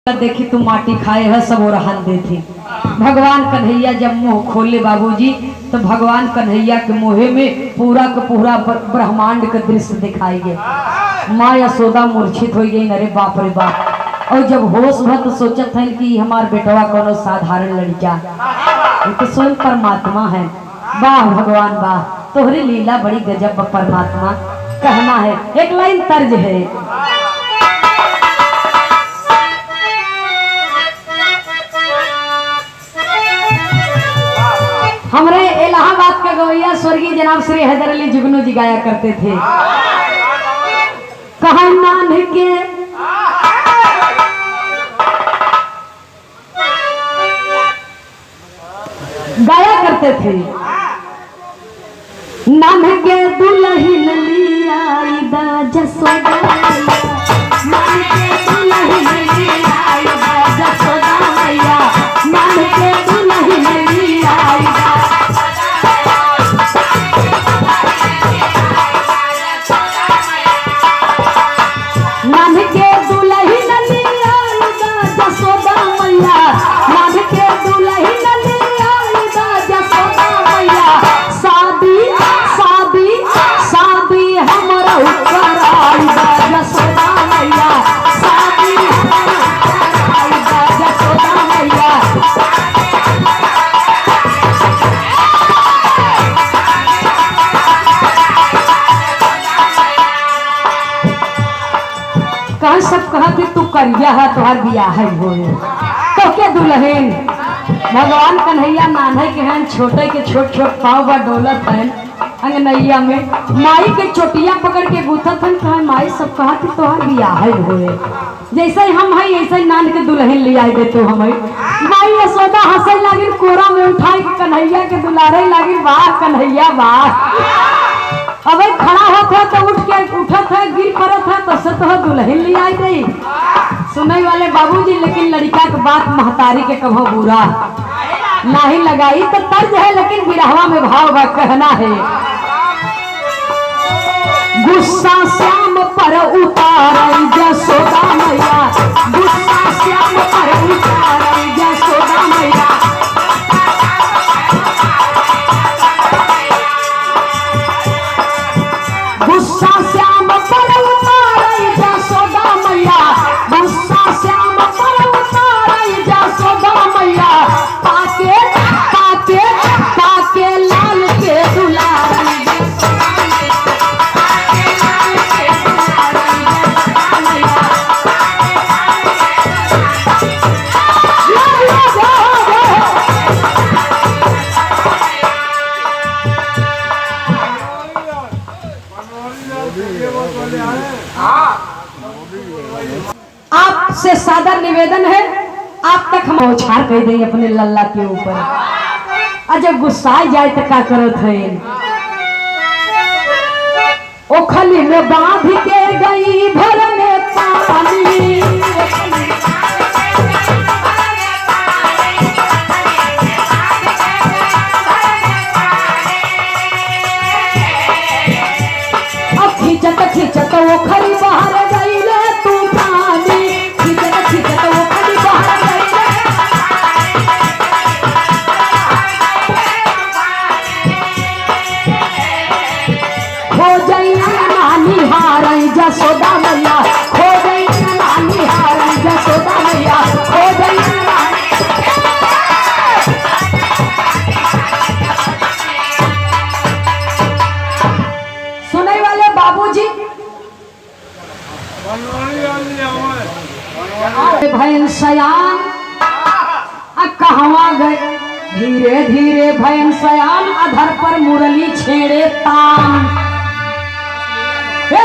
देखी तुम माटी खाए है सब ओरहन दे थे। भगवान कन्हैया जब मुंह खोले बाबूजी तो भगवान कन्हैया के मुँह में पूरा का पूरा ब्रह्मांड का दृश्य दिखाई गया। माँ यशोदा मूर्छित हो गई, अरे बाप रे बाप। और जब होश हुआ तो सोचत है कि हमार बेटवा कोनो साधारण लड़का, ये तो स्वयं परमात्मा है। वाह भगवान वाह, तोहरी लीला बड़ी गजब परमात्मा। कहना है एक लाइन तर्ज है, हमारे इलाहाबाद का गवैया स्वर्गीय जनाब श्री हैदर अली जुगनू जी गाया करते थे। कहा नान के गाया करते थे, नान के दुल्हन लिया जसोदा, नान के दुल्हन लिया जसोदा मैया, नान के दुल्हन लिया सब कहा कि तू करिया है तुहार बियाह है हो तो के दुल्हन। भगवान कन्हैया नान्हे के हैं, छोटे के छोट छोट पाँव बा डोलत है अंगनैया में, माई के चोटिया पकड़ के गुथत है। कहा माई सब कहा कि तुहार बियाह है हो, जैसे हम है ऐसे ही नान के दुल्हन ले आए दे तो हमें। माई यशोदा हंसे लगी, कोरा में उठाई कन्हैया के दुलारे लगी, वाह कन्हैया वाह। अब खड़ा होता तो उठ के उठत है, गिर पड़त है तो से तो दुल्हन ले आई गई। सुने वाले बाबूजी, लेकिन लड़का के बात महतारी के कभो बुरा नहीं लगाई तो तर्ज है, लेकिन बिरहवा में भाव बा। कहना है गुस्सा श्याम पर उतार जसोदा मैया, गुस्सा श्याम पर उतार जसोदा मैया, गुस्सा श्याम पर उतार जसोदा मैया, गुस्सा श्याम पर उतार जसोदा मैया, पाके पाके पाके लाल के दुलारी आपसे सादर निवेदन है, आप तक हम उछार कर देंगे अपने लल्ला के ऊपर। और जब गुस्सा जाए तो क्या करत है, ओखली में बांध के गई भरने पानी, अब खींचत खींचत ओखली बाहर गई ले तूफानी, खींचत खींचत ओखली बाहर गई हो जाई नानी हारई जसोदा मैया, हो जाई नानी हारई जसोदा मैया, हो जाई नानी। सुने वाले बाबूजी, भैन सयान कहवा गए, धीरे धीरे भैन सयान अधर पर मुरली छेड़े तान,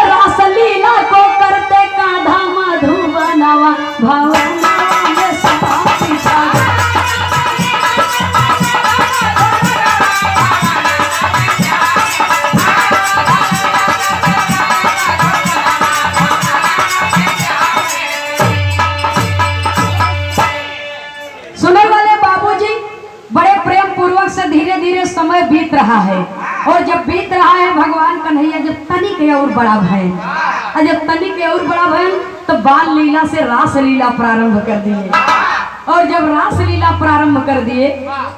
रासलीला को करते कान्हा मधुबनवा भवनवा में सदा पीछा। सुने वाले बाबूजी, बड़े प्रेम पूर्वक से धीरे धीरे समय बीत रहा है, और जब बीत रहा है भगवान कन्हैया जब तनिक और बड़ा भैन, जब तनिक और बड़ा भैन तो बाल लीला से रास लीला प्रारंभ कर दिए। और जब रास लीला प्रारंभ कर दिए,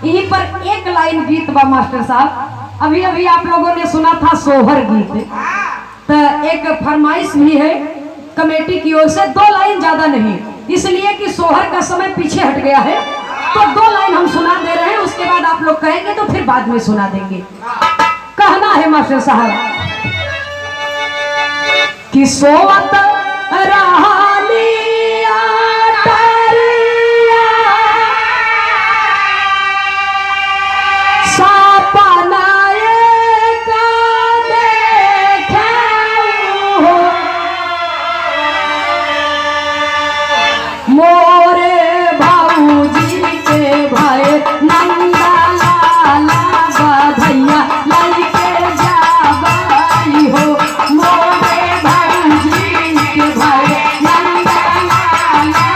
यहीं पर एक लाइन गीत बा मास्टर साहब, अभी अभी आप लोगों ने सुना था सोहर गीत, तो एक फरमाइश भी है कमेटी की ओर से, 2 लाइन ज्यादा नहीं, इसलिए कि सोहर का समय पीछे हट गया है, तो 2 लाइन हम सुना दे रहे हैं, उसके बाद आप लोग कहेंगे तो फिर बाद में सुना देंगे। कहना है मास्टर साहब कि सोवत रहालिया टरिया सपनाए का देखे हो मोरे भाऊजी के भाई नंदा लाला बधैया लइके जाबाई हो मोरे भाऊजी के भाई नंदा लाला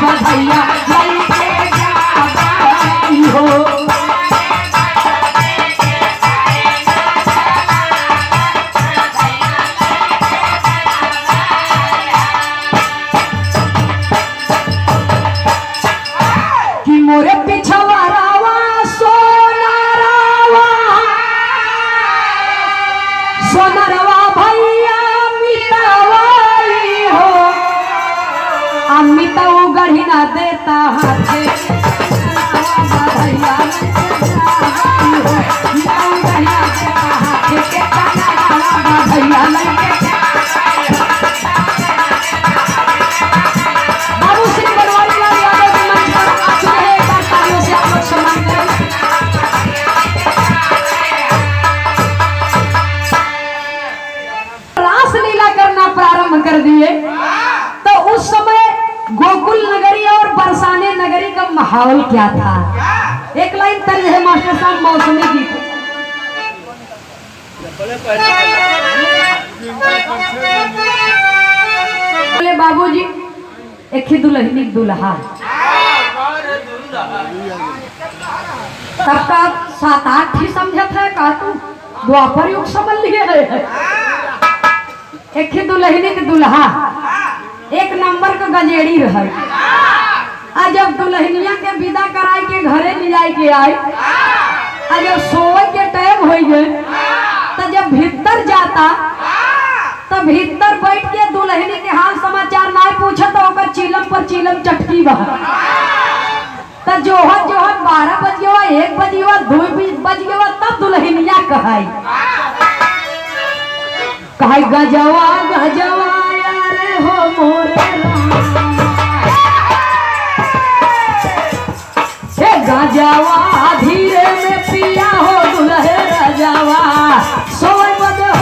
बधैया लइके जाबाई हो। मोरे पिछवा रावा सोना रवा भैया मितावाई हो, अमिता गढ़ी ना देता हाथे भैया बाबू श्री बनवारी लाल यादव के मंच पर आ चुके हैं, एक बार तालियों से आप लोग सम्मान करें। रास लीला करना प्रारंभ कर दिए, तो उस समय गोकुल नगरी और बरसाने नगरी का माहौल क्या था। एक लाइन तर्ज है मास्टर साहब मौसमी गीत, बोले बाबूजी एक ही दुल्हनी दुल्हा, तब का 7-8 ही समझत है का तू, द्वापर युग समझ लिए है। एक ही दुल्हनी के दुल्हा, एक नंबर का गजेड़ी रहे। आ जब दुल्हनिया के विदा कराए के घरे ले जाए के आए, आ जब सोए के टाइम हो गए, तो जब भीतर जाता तो भीतर बैठ के दुल्हनी के हाल समाचार ना पूछे, तो ओकर चिलम पर चिलम चटकी बा, तो जोहर जोहर 12 बज गया, 1 बज गया, 2 बज गया, तब दुल्हनिया कहाई गजवा गजवा यारे हो मोरे गजवा धीरे में पिया हो दुल्हे रजवा सोए बजे हो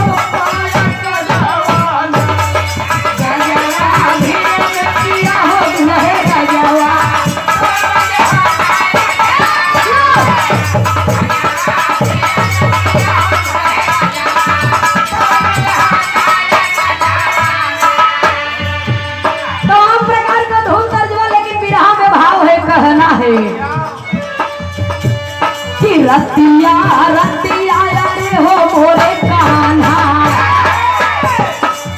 गजवा धीरे में पिया हो दुल्हे रजवा। तमाम प्रकार का धुन तर्जमा, लेकिन बिरहा में भाव है, कहना है कि रतिया रतिया रे हो मोरे कान्हा,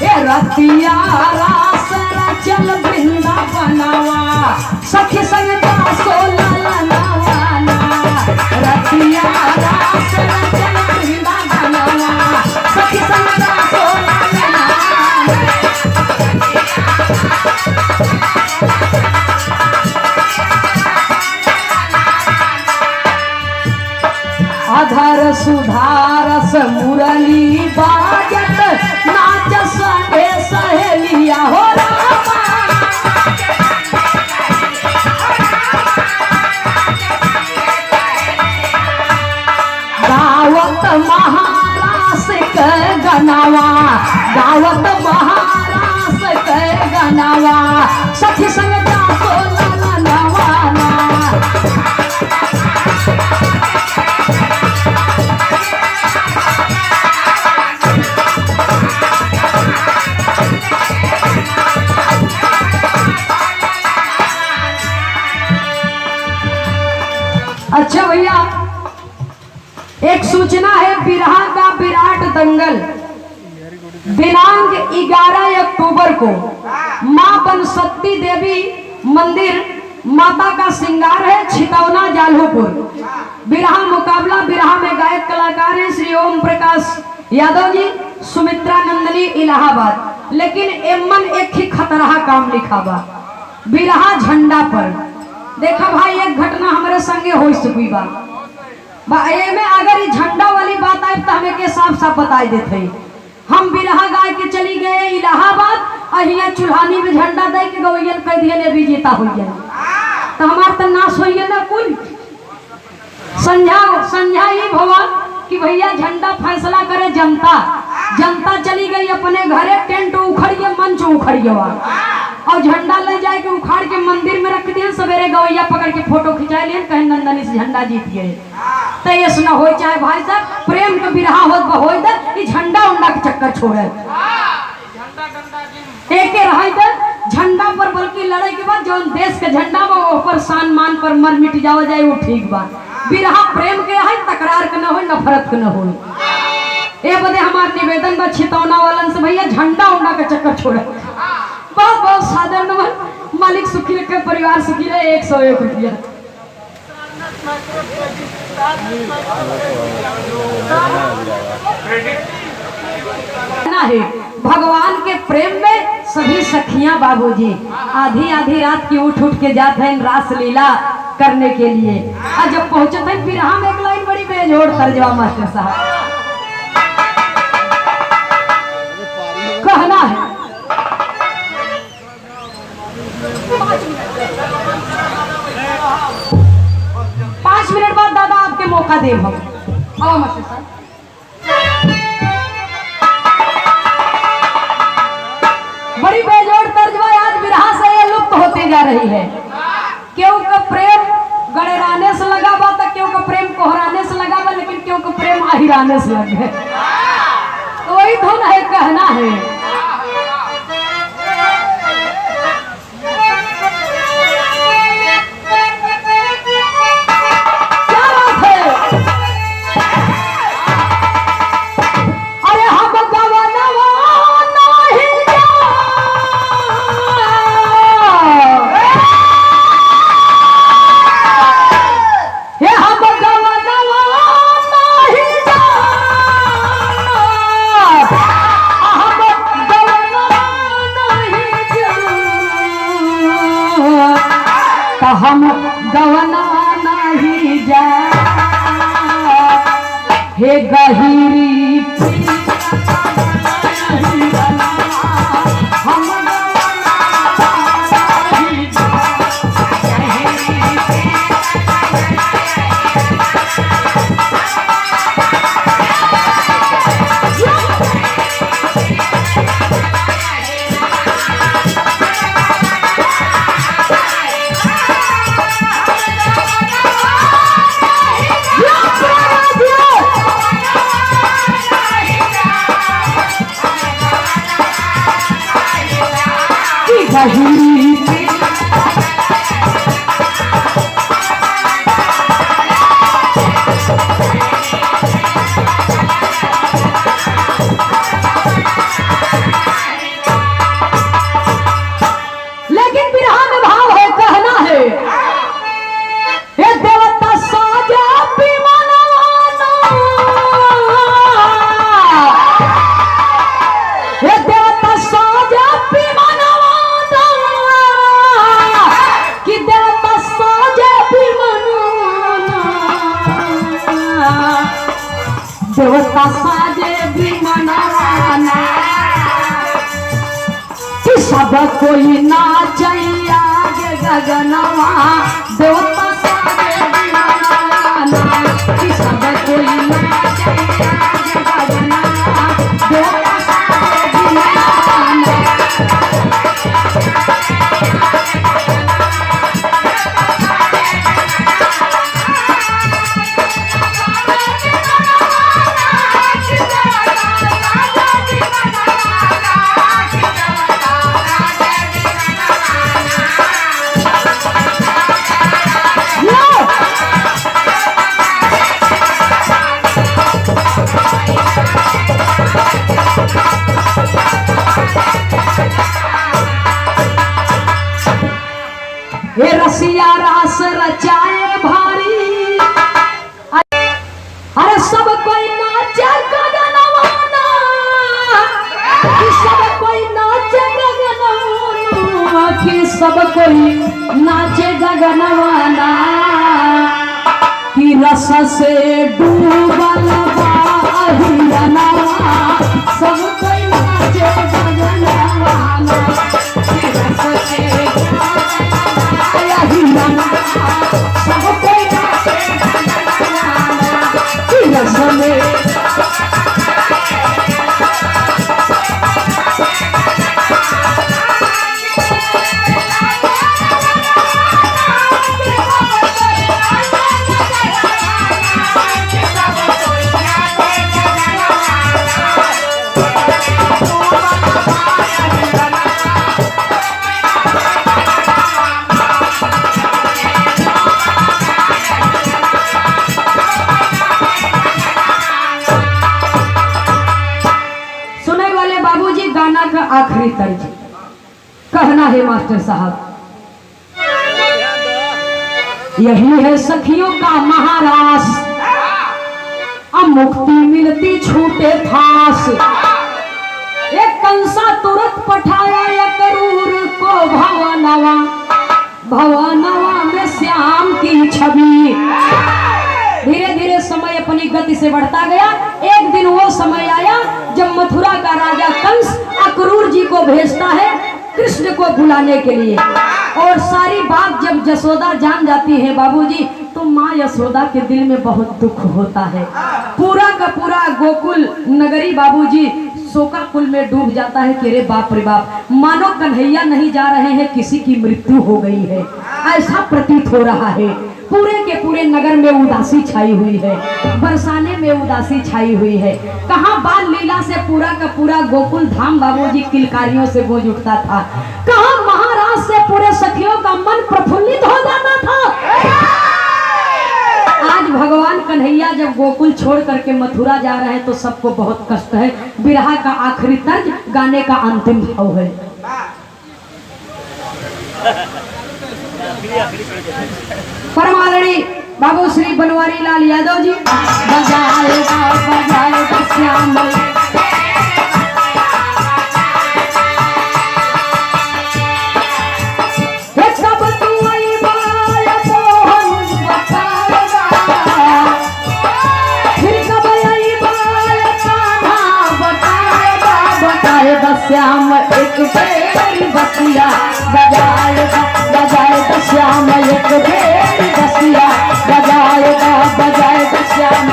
ए रतिया रास चल बृंदा बनावा सखी संग दासो ललनावाना, रतिया रास चल बृंदा बनावा सखी संग दासो अधर सुधारस मुरली बाजत नाच संगे सहेलिया हो रामा, गावत महारास के गनावा, गावत महारास के गनावा सखी संग दासो ललनावाना। अच्छा भैया, एक सूचना है, बिरहा का विराट दंगल दिनांक 11 अक्टूबर को मां बनशक्ति देवी मंदिर माता का श्रृंगार है, छितौना जाल्हूपुर। बिरहा मुकाबला, बिरहा में गायक कलाकार हैं श्री ओम प्रकाश यादव जी, सुमित्रा नंदनी इलाहाबाद। लेकिन एमन एक ही खतरा काम लिखा बा बिरहा झंडा पर। देखा भाई एक घटना हमारे संगे हो चुकी बा में अगर ये झंडा वाली बात आई तो हमें के साफ साफ बताई देते। हम बिरहा गाय के चली गए इलाहाबाद, अहिया चूल्हानी में झंडा दे के गवैयन कह दिए ने विजेता हो गया तो हमार तो नाश हो गया ना। कुल संझा ही भवन कि भैया झंडा फैसला करे जनता। जनता चली गई अपने घरे, टेंट उखड़िए, मंच उखड़िए और झंडा ले जाए के उखाड़ के मंदिर में रख दिए। सवेरे गवैया पकड़ के फोटो खिंचा लिए, कहीं नंदनी से झंडा जीत गए। तो ये सुना हो चाहे भाई साहब प्रेम के बिरहा हो झंडा उंडा के चक्कर छोड़े एक रहा झंडा पर, बल्कि लड़ाई के बाद जो देश के झंडा पर शान मान पर मर मिट जाओ जाए वो ठीक बा। बिरहा प्रेम के है, तकरार के न हो, नफरत के न हो। ये बदे हमार निवेदन बा छितौना वालन से भैया झंडा उंडा के चक्कर छोड़े। बहुत बहुत साधारण नमन, मालिक सुखी रखे, परिवार सुखी रहे। 101 रुपया ना है। भगवान के प्रेम में सभी सखियां बाबूजी आधी आधी रात की उठ के जाते हैं रास लीला करने के लिए। और जब पहुंचते हैं फिर हम एक लाइन बड़ी बेजोड़ तर्जवा मास्टर साहब कहना है। 5 मिनट बाद दादा आपके मौका दे हम आओ मास्टर साहब। बड़ी बेजोड़ तर्जमा आज बिरहा से ये लुप्त होते जा रही है। क्यों का प्रेम गड़राने से लगा बा, तो क्यों का प्रेम कोहराने से लगा बा, लेकिन क्यों का प्रेम आहिराने से लग गए। तो वही धुन है, कहना है। क्या बात है? अरे हम गवनवा नहीं जा, ये हम गवनवा नहीं जा, हम गवनवा नहीं जा, तो हम गवना नहीं जा। हे गहिरी हम लेकिन बिरहा में भाव है, कहना है। हे देवता साजा विमानवाना, हे देवता साजा विमानवाना, कि देवता साजा विमानवाना, देवता साजे विमानवाना, सब कोई नाचैया गे गगनवा, देवता साजे विमानवाना, सब कोई नाचैया गे गगनवा, देवता साजे विमानवाना। रसिया रास रचाए भारी, अरे सब कोई नाचे गगनवाना, सब कोई नाचे गगनवाना, कि सब कोई नाचे गगनवाना, कि रस से डूबल बाहिरना, सब कोई नाचे गगनवाना, कि रस से बाहिरना, सब कोई नाचे गगनवाना, कि रस में आखिरी तर्ज कहना है मास्टर साहब, यही है सखियों का महारास, अब मुक्ति मिलती छूटे फांस, एक कंसा तुरंत पठाया या करूर को भवनवा, भवनवा में श्याम की छवि। धीरे धीरे समय अपनी गति से बढ़ता गया। एक दिन वो समय आया जब मथुरा का राजा कंस अक्रूर जी को भेजता है कृष्ण को बुलाने के लिए, और सारी बात जब यशोदा जान जाती है बाबूजी, तो माँ यशोदा के दिल में बहुत दुख होता है। पूरा का पूरा गोकुल नगरी बाबूजी शोकाकुल में डूब जाता है कि रे बाप रे बाप, मानो कन्हैया नहीं जा रहे हैं, किसी की मृत्यु हो गई है, ऐसा प्रतीत हो रहा है। पूरे के पूरे नगर में उदासी छाई हुई है, बरसाने में उदासी छाई हुई है। कहाँ बाल लीला से पूरा का पूरा गोकुल धाम बाबूजी किलकारियों से गूंज उठता था, कहाँ महाराज से पूरे सखियों का मन प्रफुल्लित हो जाता था। आज भगवान कन्हैया जब गोकुल छोड़ करके मथुरा जा रहे हैं तो सबको बहुत कष्ट है। बिरहा का आखिरी तर्ज गाने का अंतिम भाव है। परमादरणीय बाबू श्री बनवारी लाल यादव जी बजाएगा श्याम, श्याम एक बेरी बसिया बजाएगा, बजाएगा श्याम एक बेरी बसिया बजाएगा, बजाएगा श्याम।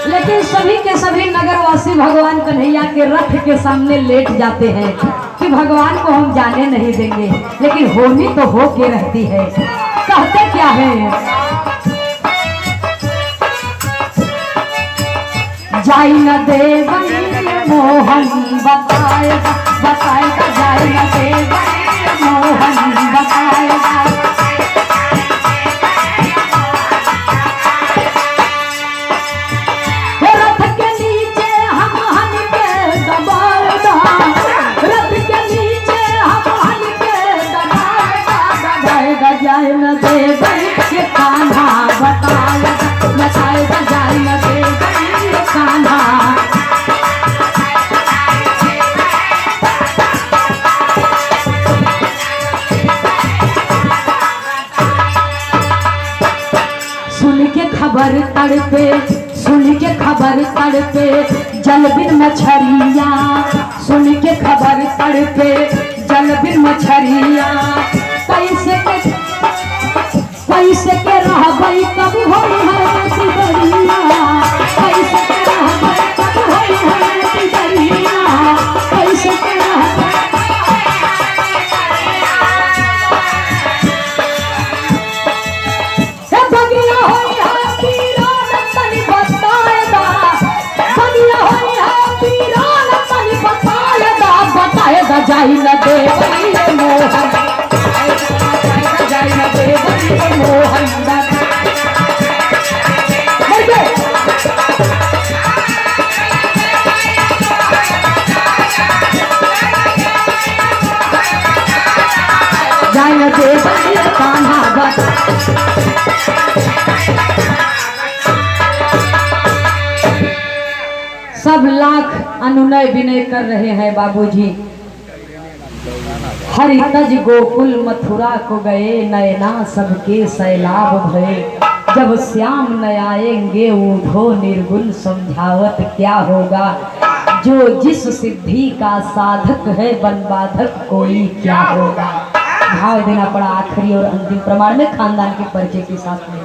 लेकिन सभी के सभी नगरवासी भगवान कन्हैया के रथ के सामने लेट जाते हैं कि भगवान को हम जाने नहीं देंगे, लेकिन होनी तो हो के रहती है। कहते क्या है, जाई न दे मोहन बताएगा, बताएगा जाई न दे मोहन बताएगा। रथ के नीचे हम हन के दबाएगा, रथ के नीचे हम हन के दबाएगा, दबाएगा जाई न दे ये कान्हा बताएगा, बताएगा जाई न दे कान्हा। सुन के खबर तड़पे, सुन के खबर तड़पे जल बिन मछरिया, सुन के खबर तड़पे जल बिन मछरिया। कैसे के रहबई कब होई है सिदरिया, कैसे के रहबई कब होई है सिदरिया, कैसे के रहबई हे बगिया होई है पीरान तनी बताएगा, बगिया होई है पीरान तनी बताएगा, बताएगा जाई न देवई मोहन, जाई न देवई मोहन। बजे कान्हा बजे। सब लाख अनुनय विनय कर रहे हैं बाबूजी। हरि तज गोकुल मथुरा को गए, नयना सबके सैलाब भये। जब श्याम न आएंगे ऊधो निर्गुण, समझावत क्या होगा। जो जिस सिद्धि का साधक है, बनबाधक कोई क्या होगा। भाव देना पड़ा आखिरी और अंतिम प्रमाण में खानदान के परिचय के साथ में।